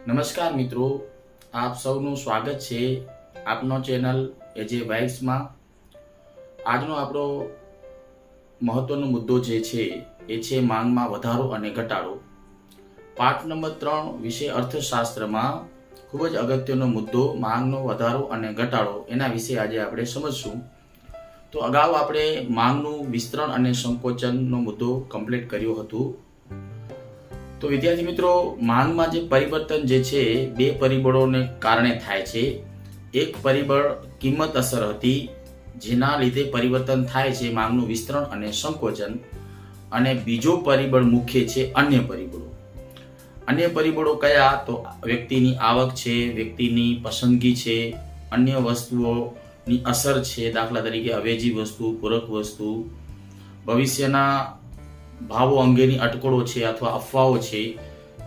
નમસ્કાર મિત્રો, આપ સૌનું સ્વાગત છે આપનો ચેનલ એજે વાઇબ્સમાં। આજનો આપણો મહત્વનો મુદ્દો જે છે એ છે માંગમાં વધારો અને ઘટાડો। પાઠ નંબર 3 વિષય અર્થશાસ્ત્રમાં ખૂબ જ અગત્યનો મુદ્દો માંગનો વધારો અને ઘટાડો એના વિશે આજે આપણે સમજશું। તો અગાઉ આપણે માંગનું વિસ્તરણ અને સંકોચનનો મુદ્દો કમ્પ્લીટ કર્યો હતો। તો વિદ્યાર્થી મિત્રો, માંગમાં જે પરિવર્તન જે છે બે પરિબળોને કારણે થાય છે। એક પરિબળ કિંમત અસર હતી, જેના લીધે પરિવર્તન થાય છે માંગનું વિસ્તરણ અને સંકોચન, અને બીજો પરિબળ મુખ્ય છે અન્ય પરિબળો। અન્ય પરિબળો કયા? તો વ્યક્તિની આવક છે, વ્યક્તિની પસંદગી છે, અન્ય વસ્તુઓની અસર છે, દાખલા તરીકે અવેજી વસ્તુ, પૂરક વસ્તુ, ભવિષ્યના ભાવો અંગેની અટકળો છે અથવા અફવાઓ છે,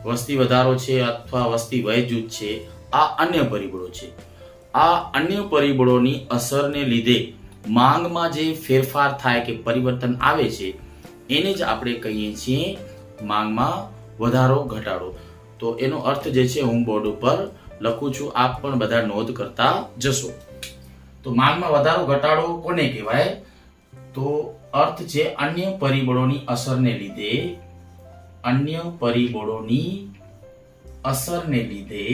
વસ્તી વધારો છે અથવા વસ્તી વય જૂથ છે, આ અન્ય પરિબળો છે। આ અન્ય પરિબળોની અસરને લીધે માંગમાં જે ફેરફાર થાય કે પરિવર્તન આવે છે એને જ આપણે કહીએ છીએ માંગમાં વધારો ઘટાડો। તો એનો અર્થ જે છે હું બોર્ડ ઉપર લખું છું, આપ પણ બધા નોંધ કરતા જશો। તો માંગમાં વધારો ઘટાડો કોને કહેવાય? તો અર્થ છે અન્ય પરિબળોની અસરને લીધે, અન્ય પરિબળોની અસરને લીધે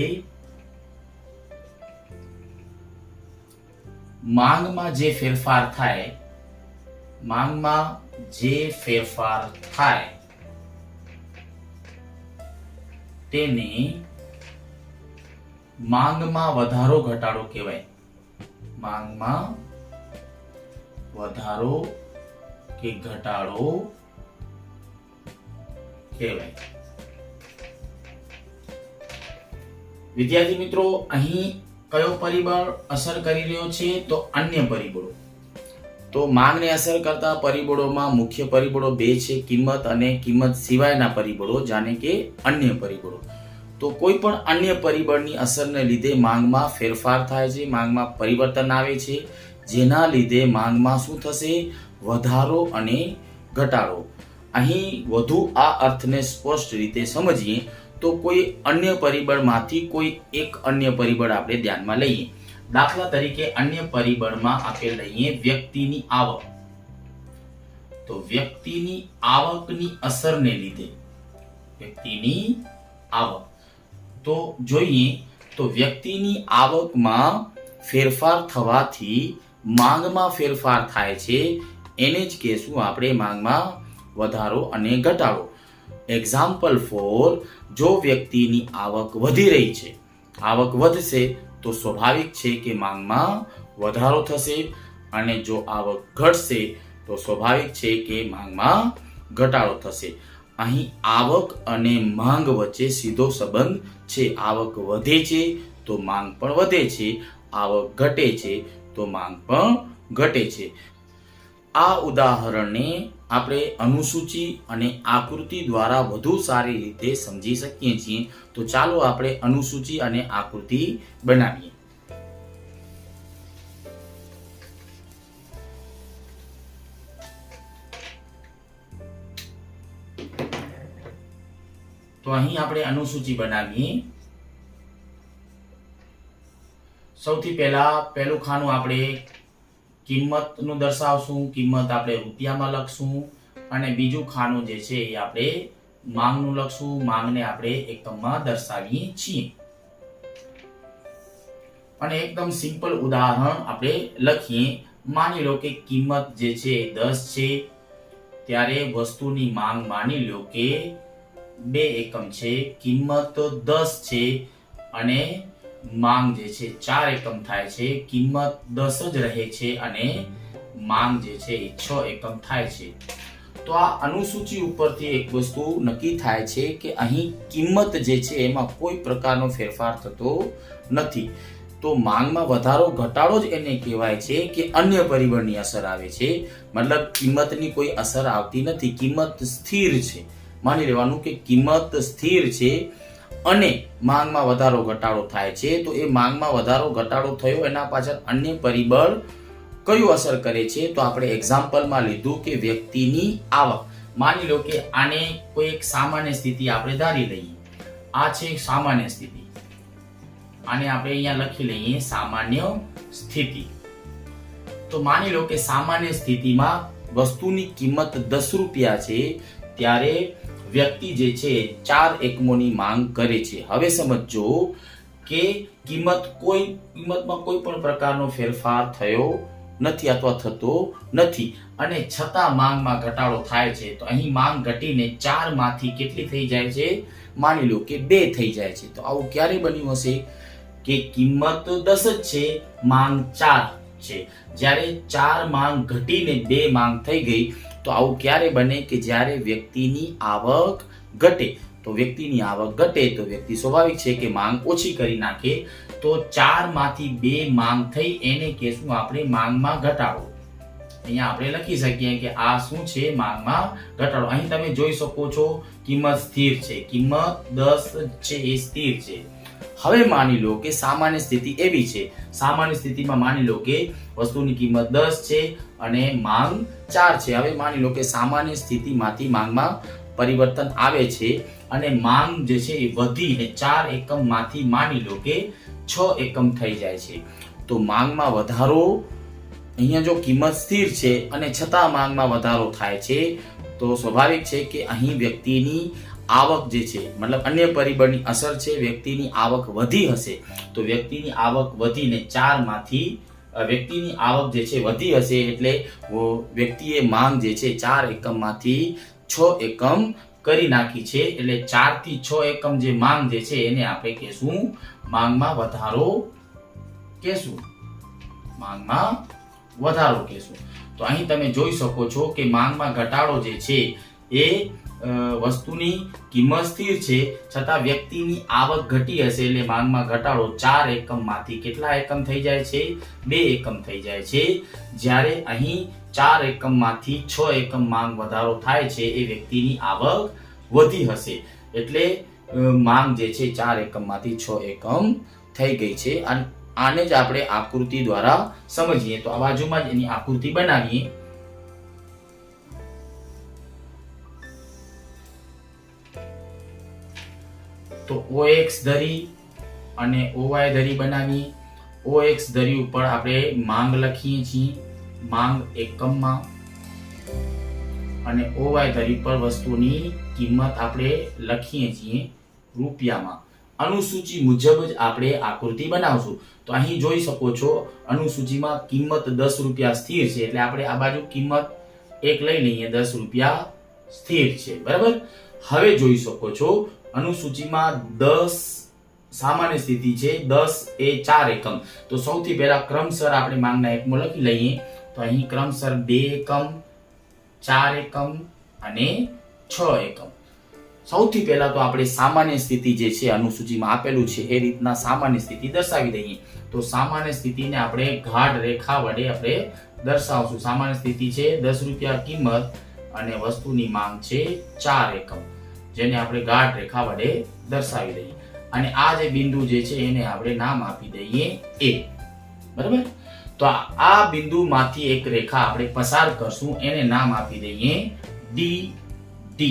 માંગમાં જે ફેરફાર થાય, માંગમાં જે ફેરફાર થાય તેને માંગમાં વધારો ઘટાડો કહેવાય। માંગમાં વધારો કે ઘટાડો કહેવાય। વિદ્યાર્થી મિત્રો, અહીં કયો પરિબળ અસર કરી રહ્યો છે? તો અન્ય પરિબળો। તો માંગને અસર કરતા પરિબળોમાં મુખ્ય પરિબળો બે છે, કિંમત અને કિંમત સિવાયના પરિબળો, જાણે કે અન્ય પરિબળો। તો કોઈ પણ અન્ય પરિબળની અસરને લીધે માંગમાં ફેરફાર થાય છે, માંગમાં પરિવર્તન આવે છે, જેના લીધે માંગમાં શું થશે? વધારો અને ઘટાડો। અહીં વધુ આ અર્થને સ્પષ્ટ રીતે સમજીએ તો કોઈ અન્ય પરિબળમાંથી કોઈ એક અન્ય પરિબળ આપણે ધ્યાનમાં લઈએ। દાખલા તરીકે અન્ય પરિબળમાં આપણે લઈએ વ્યક્તિની આવક। તો વ્યક્તિની આવકની અસરને લીધે, વ્યક્તિની આવક, તો જોઈએ તો વ્યક્તિની આવકમાં ફેરફાર થવાથી માંગમાં ફેરફાર થાય છે, એને જ કહેશું આપણે માંગમાં વધારો અને ઘટાડો। એક્ઝામ્પલ ફોર, જો વ્યક્તિની આવક વધી રહી છે, આવક વધશે તો સ્વાભાવિક છે કે માંગમાં વધારો થશે, અને જો આવક ઘટશે તો સ્વાભાવિક છે કે માંગમાં ઘટાડો થશે। અહીં આવક અને માંગ વચ્ચે સીધો સંબંધ છે। આવક વધે છે તો માંગ પણ વધે છે, આવક ઘટે છે તો માંગ પણ ઘટે છે। આ ઉદાહરણને આપણે અનુસૂચિ અને આકૃતિ દ્વારા વધુ સારી રીતે સમજી શકીએ છીએ। તો ચાલો આપણે અનુસૂચિ અને આકૃતિ બનાવીએ। તો અહીં આપણે અનુસૂચિ બનાવીએ। સૌથી પહેલા પહેલું ખાનું આપણે કિંમતનું દર્શાવશું, કિંમત આપણે રૂપિયામાં લખશું, અને બીજું ખાનું જે છે એ આપણે માંગનું લખશું, માંગને આપણે એકમમાં દર્શાવીએ છીએ। અને એકદમ સિમ્પલ ઉદાહરણ આપણે લખીએ। માની લો કે કિંમત જે છે 10 છે, ત્યારે વસ્તુની માંગ માની લો કે 2 એકમ છે, કિંમત 10 છે અને માંગ જે છે 4 એકમ થાય છે, કિંમત 10 જ રહે છે અને માંગ જે છે એ 6 એકમ થાય છે। તો આ અનુસૂચિ ઉપરથી એક વસ્તુ નક્કી થાય છે કે અહીં કિંમત જે છે એમાં કોઈ પ્રકારનો ફેરફાર થતો નથી। તો માંગમાં વધારો ઘટાડો જ એને કહેવાય છે કે અન્ય પરિબળની અસર આવે છે, મતલબ કિંમતની કોઈ અસર આવતી નથી, કિંમત સ્થિર છે। માની લેવાનું કે કિંમત સ્થિર છે અને માંગમાં વધારો ઘટાડો થાય છે, તો એ માંગમાં વધારો ઘટાડો થયો એના પાછળ અન્ય પરિબળ કયું અસર કરે છે? તો આપણે એક્ઝામ્પલમાં લીધું કે વ્યક્તિની આવક। માની લો કે આને કોઈ એક સામાન્ય સ્થિતિ આપણે ધારી લઈએ, આ છે સામાન્ય સ્થિતિ। આને આપણે અહીંયા લખી લઈએ સામાન્ય સ્થિતિ. તો માની લો કે સામાન્ય સ્થિતિમાં વસ્તુની કિંમત 10 રૂપિયા છે ત્યારે વ્યક્તિ જે છે 4 એકમોની માંગ કરે છે. હવે સમજો કે કિંમતમાં કોઈ પણ પ્રકારનો ફેરફાર થયો નથી અથવા થતો નથી અને છતાં માંગમાં ઘટાડો થાય છે. તો અહીં માંગ ઘટીને 4 માંથી કેટલી થઈ જાય છે? માની લો કે 2 થઈ જાય છે. તો આવું ક્યારે બન્યું હશે કે કિંમત 10 જ છે, માંગ 4 છે. જ્યારે 4 માંગ ઘટીને 2 માંગ થઈ ગઈ. તો આવું ક્યારે બને કે જ્યારે વ્યક્તિની આવક ઘટે. તો વ્યક્તિની આવક ઘટે તો વ્યક્તિ સ્વાભાવિક છે કે માંગ ઓછી કરી નાખે. તો 4 માંથી 2 માંગ થઈ એને કહેશું આપણે માંગમાં ઘટાડો. અહીંયા આપણે લખી શકીએ કે આ શું છે? માંગમાં ઘટાડો. અહીં તમે જોઈ શકો છો કિંમત સ્થિર છે, કિંમત 10 છે એ સ્થિર છે. હવે માની લો કે સામાન્ય સ્થિતિ એવી છે, સામાન્ય સ્થિતિમાં માની લો કે વસ્તુની કિંમત 10 છે અને માંગ 4 છે. હવે માની લો કે સામાન્ય સ્થિતિમાંથી માંગમાં પરિવર્તન આવે છે અને માંગ જે છે એ વધીને 4 એકમમાંથી માની લો કે 6 એકમ થઈ જાય છે. તો માંગમાં વધારો, અહીંયા જો કિંમત સ્થિર છે અને છતાં માંગમાં વધારો થાય છે તો સ્વાભાવિક છે કે અહીં વ્યક્તિની આવક જે છે, મતલબ અન્ય પરિબળની અસર છે, વ્યક્તિની આવક વધી હશે. તો વ્યક્તિની આવક વધીને 4 માંથી વ્યક્તિની આવક જે છે વધી હશે એટલે વ્યક્તિએ માંગ જે છે 4 એકમમાંથી 6 એકમ કરી નાખી છે. એટલે 4 થી 6 એકમ જે માંગ જે છે એને આપણે કહેશું માંગમાં વધારો કહેશું. માંગમાં વધારો કહેશું. તો અહીં તમે જોઈ શકો છો કે માંગમાં ઘટાડો જે છે એ વસ્તુની કિંમત સ્થિર છે છતાં વ્યક્તિની આવક ઘટી હશે એટલે માંગમાં ઘટાડો 4 એકમમાંથી કેટલા એકમ થઈ જાય છે? 2 એકમ થઈ જાય છે. જ્યારે અહીં 4 એકમમાંથી 6 એકમ માંગ વધારો થાય છે એ વ્યક્તિની આવક વધી હશે એટલે માંગ જે છે 4 એકમમાંથી 6 એકમ થઈ ગઈ છે. આને જ આપણે આકૃતિ દ્વારા સમજીએ. તો આ બાજુમાં જ એની આકૃતિ બનાવીએ. તો OX ધરી અને OY ધરી બનાવીએ. OX ધરી ઉપર આપણે માંગ લખીએ છીએ, માંગ એકમમાં, અને OY ધરી પર વસ્તુની કિંમત આપણે લખીએ છીએ રૂપિયામાં. અનુસૂચિ મુજબ જ આપણે આકૃતિ બનાવશું. તો અહીં જોઈ શકો છો અનુસૂચિમાં કિંમત 10 રૂપિયા સ્થિર છે એટલે આપણે આ બાજુ કિંમત 1 લઈ લઈએ, 10 રૂપિયા સ્થિર છે. બરાબર. હવે જોઈ શકો છો અનુસૂચિમાં 10 સામાન્ય સ્થિતિ છે, 10 એ 4 એકમ. તો સૌથી પહેલા ક્રમશર આપણે માંગના એકમો લખી લઈએ. તો અહીં ક્રમશર 2 એકમ, 4 એકમ અને 6 એકમ. સૌથી પહેલા તો આપણે સામાન્ય સ્થિતિ જે છે અનુસૂચિમાં આપેલું છે એ રીતના સામાન્ય સ્થિતિ દર્શાવી દઈએ. તો સામાન્ય સ્થિતિને આપણે ગાઢ રેખા વડે આપણે દર્શાવશું. સામાન્ય સ્થિતિ છે 10 રૂપિયા કિંમત અને વસ્તુની માંગ છે 4 એકમ, જેને આપણે ગાઢ રેખા વડે દર્શાવી દઈએ. અને આ જે બિંદુ જે છે એને આપણે નામ આપી દઈએ A. બરાબર. તો આ બિંદુમાંથી એક રેખા આપણે પસાર કરશું, એને નામ આપી દઈએ D.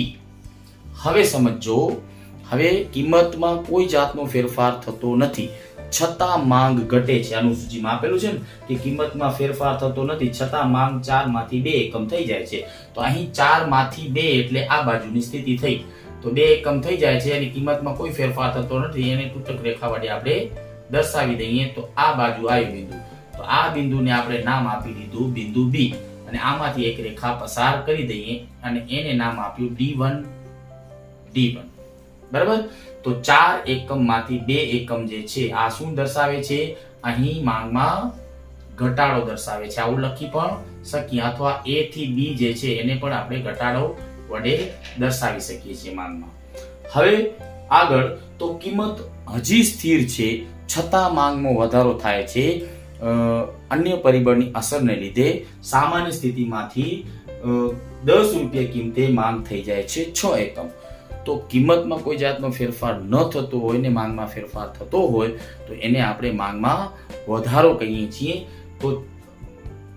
હવે સમજો, હવે કિંમતમાં કોઈ જાતનો ફેરફાર થતો નથી છતાં માંગ ઘટે છે. અનુસૂચિમાં આપેલું છે ને કે કિંમતમાં ફેરફાર થતો નથી છતાં માંગ 4 માંથી 2 એકમ થઈ જાય છે. તો અહીં 4 માંથી 2 એટલે આ બાજુની સ્થિતિ થઈ. તો 2 એકમ થઈ જાય છે અને કિંમતમાં કોઈ ફેરફાર થતો નથી, એને તૂટક રેખા વડે આપણે દર્શાવી દઈએ. તો આ બાજુ આવ્યું બિંદુ. તો આ બિંદુને આપણે નામ આપી દીધું બિંદુ B અને આમાંથી એક રેખા પસાર કરી દઈએ અને એને નામ આપ્યું D1. બરાબર. તો 4 એકમમાંથી 2 એકમ જે છે આ શું દર્શાવે છે? અહીં માંગમાં ઘટાડો દર્શાવે છે. આવું લખી પણ શકીએ અથવા A થી B જે છે એને પણ આપણે ઘટાડો વડે દર્શાવી શકીએ છીએ માંગમાં. હવે આગળ તો કિંમત હજી સ્થિર છે છતાં માંગમાં વધારો થાય છે અન્ય પરિબળની અસરને લીધે. સામાન્ય સ્થિતિમાંથી 10 રૂપિયા કિંમતે માંગ થઈ જાય છે 6 એકમ. તો કિંમતમાં કોઈ જાતનો ફેરફાર ન થતો હોય ને માંગમાં ફેરફાર થતો હોય તો એને આપણે માંગમાં વધારો કહીએ છીએ. તો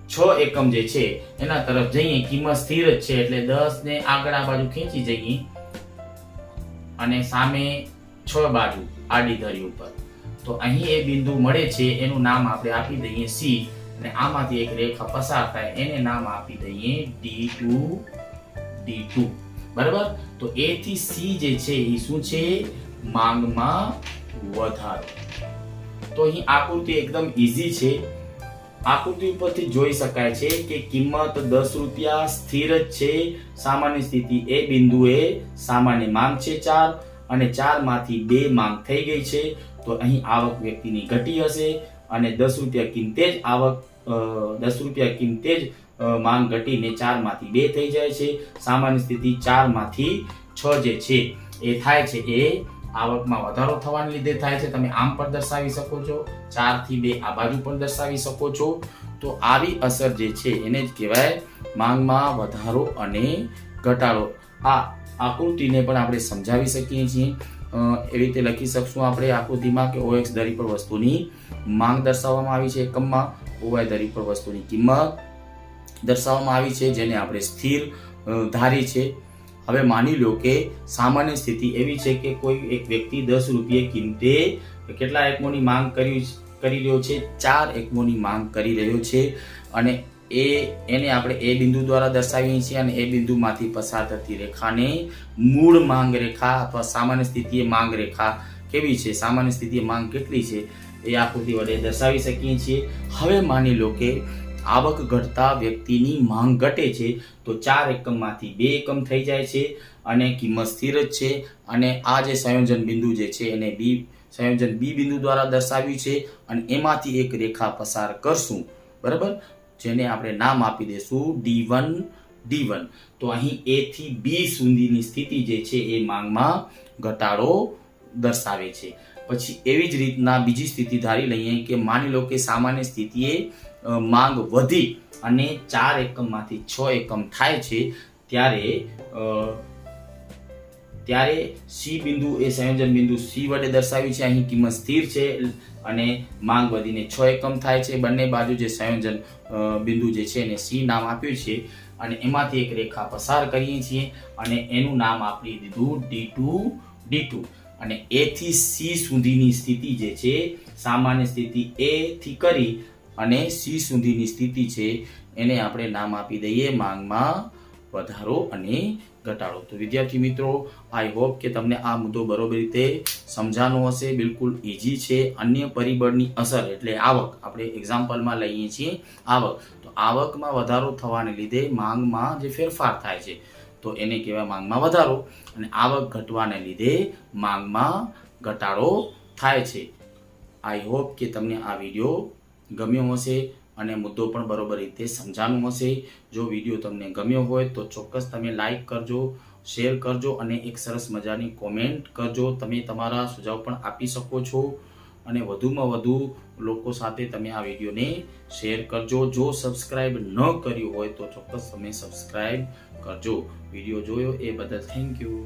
6 એકમ જે છે એના તરફ જઈએ, કિંમત સ્થિર જ છે એટલે 10 ને આગળ આ બાજુ ખેંચી જઈએ અને સામે 6 બાજુ આડી ધરી ઉપર તો અહીં એ બિંદુ મળે છે એનું નામ આપણે આપી દઈએ સી, અને આમાંથી એક રેખા પસાર થાય એને નામ આપી દઈએ D2. બરાબર? તો A થી C જે છે એ શું છે? માંગમાં વધારો. તો અહીં આકૃતિ એકદમ ઈઝી છે. આકૃતિ ઉપરથી જોઈ શકાય છે કે કિંમત 10 રૂપિયા સ્થિર જ છે. સામાન્ય સ્થિતિ એ બિંદુએ સામાન્ય માંગ છે 4, અને 4 માંથી 2 માંગ થઈ ગઈ છે. તો અહીં આવક વ્યક્તિની ઘટી હશે, અને 10 રૂપિયા કિંમતે જ આવક 10 રૂપિયા કિંમતે જ માંગ ઘટીને 4 માંથી 2 થઈ જાય છે. સામાન્ય સ્થિતિ 4 માંથી 6 જે છે એ થાય છે એ આવકમાં વધારો થવાને લીધે થાય છે. તમે આમ પણ દર્શાવી શકો છો, 4 થી 2 આ બાજુ પણ દર્શાવી શકો છો. તો આવી અસર જે છે એને જ કહેવાય માંગમાં વધારો અને ઘટાડો. આ આકૃતિને પણ આપણે સમજાવી શકીએ છીએ. એવી રીતે લખી શકશું આપણે આકૃતિમાં કે OX ધરી પર વસ્તુની માંગ દર્શાવવામાં આવી છે એકમમાં, OY ધરી પર વસ્તુની કિંમત દર્શાવવામાં આવી છે જેને આપણે સ્થિર ધારી છે. હવે માની લો કે સામાન્ય સ્થિતિ એવી છે કે કોઈ એક વ્યક્તિ 10 રૂપિયા કિંમતે કેટલા એકમોની માંગ કરી રહ્યો છે? 4 એકમોની માંગ કરી રહ્યો છે, અને એને આપણે એ બિંદુ દ્વારા દર્શાવીએ છીએ, અને એ બિંદુમાંથી પસાર થતી રેખાને મૂળ માંગ રેખા અથવા સામાન્ય સ્થિતિએ માંગ રેખા કેવી છે, સામાન્ય સ્થિતિએ માંગ કેટલી છે એ આકૃતિ વડે દર્શાવી શકીએ છીએ. હવે માની લો કે આવક ઘટતા વ્યક્તિની માંગ ઘટે છે, તો 4 એકમમાંથી 2 એકમ થઈ જાય છે, અને કિંમત સ્થિર જ છે. અને આ જે સંયોજન બિંદુ જે છે એને સંયોજન બી બિંદુ દ્વારા દર્શાવ્યું છે, અને એમાંથી એક રેખા પસાર કરશું. બરાબર? જેને આપણે નામ આપી દેશું D1. તો અહીં A થી B સુધીની સ્થિતિ જે છે એ માંગમાં ઘટાડો દર્શાવે છે. પછી એવી જ રીતના બીજી સ્થિતિ ધારી લઈએ કે માની લો કે સામાન્ય સ્થિતિએ માંગ વધી અને 4 એકમમાંથી 6 એકમ થાય છે, ત્યારે સી બિંદુ એ સંયોજન બિંદુ સી વડે દર્શાવ્યું છે. અહીં કિંમત સ્થિર છે અને માંગ વધીને 6 એકમ થાય છે. બંને બાજુ જે સંયોજન બિંદુ જે છે એને સી નામ આપ્યું છે, અને એમાંથી એક રેખા પસાર કરીએ છીએ, અને એનું નામ આપી દીધું D2. અને A થી C સુધીની સ્થિતિ જે છે, સામાન્ય સ્થિતિ A થી કરી અને C સુધીની સ્થિતિ છે એને આપણે નામ આપી દઈએ માંગમાં વધારો અને ઘટાડો. તો વિદ્યાર્થી મિત્રો, આઈ હોપ કે તમને આ મુદ્દો બરોબર રીતે સમજાનો હશે. બિલકુલ ઈઝી છે. અન્ય પરિબળની અસર એટલે આવક, આપણે એક્ઝામ્પલમાં લઈએ છીએ આવક. તો આવકમાં વધારો થવાને લીધે માંગમાં જે ફેરફાર થાય છે તો એને કહેવાય માંગમાં વધારો, અને આવક ઘટવાને લીધે માંગમાં ઘટાડો થાય છે. આઈ હોપ કે તમને આ વિડીયો ગમ્યો હશે અને મુદ્દો પણ બરોબર રીતે સમજાનું હશે. જો વિડીયો તમને ગમ્યો હોય તો ચોક્કસ તમે લાઈક કરજો, શેર કરજો, અને એક સરસ મજાની કોમેન્ટ કરજો. તમે તમારા સુઝાવ પણ આપી શકો છો, અને વધુમાં વધુ લોકો સાથે તમે આ વિડીયોને શેર કરજો. જો સબસ્ક્રાઇબ ન કર્યું હોય તો ચોક્કસ તમે સબસ્ક્રાઇબ કરજો. વિડીયો જોયો એ બદલ થેન્ક યુ.